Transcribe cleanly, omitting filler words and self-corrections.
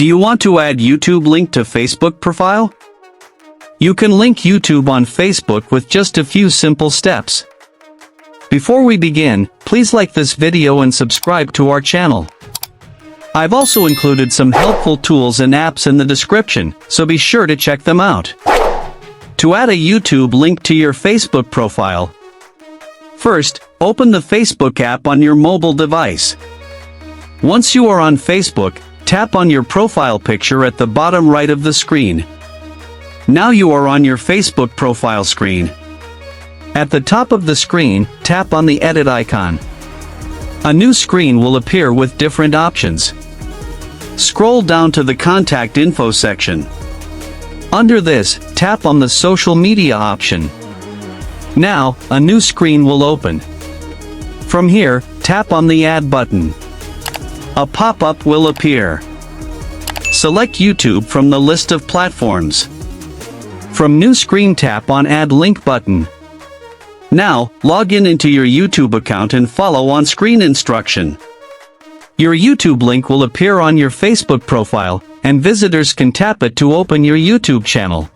Do you want to add YouTube link to Facebook profile? You can link YouTube on Facebook with just a few simple steps. Before we begin, please like this video and subscribe to our channel. I've also included some helpful tools and apps in the description, so be sure to check them out. To add a YouTube link to your Facebook profile, first, open the Facebook app on your mobile device. Once you are on Facebook, tap on your profile picture at the bottom right of the screen. Now you are on your Facebook profile screen. At the top of the screen, tap on the edit icon. A new screen will appear with different options. Scroll down to the contact info section. Under this, tap on the social media option. Now, a new screen will open. From here, tap on the add button. A pop-up will appear. Select YouTube from the list of platforms. From new screen, tap on add link button. Now, log in into your YouTube account and follow on-screen instruction. Your YouTube link will appear on your Facebook profile, and visitors can tap it to open your YouTube channel.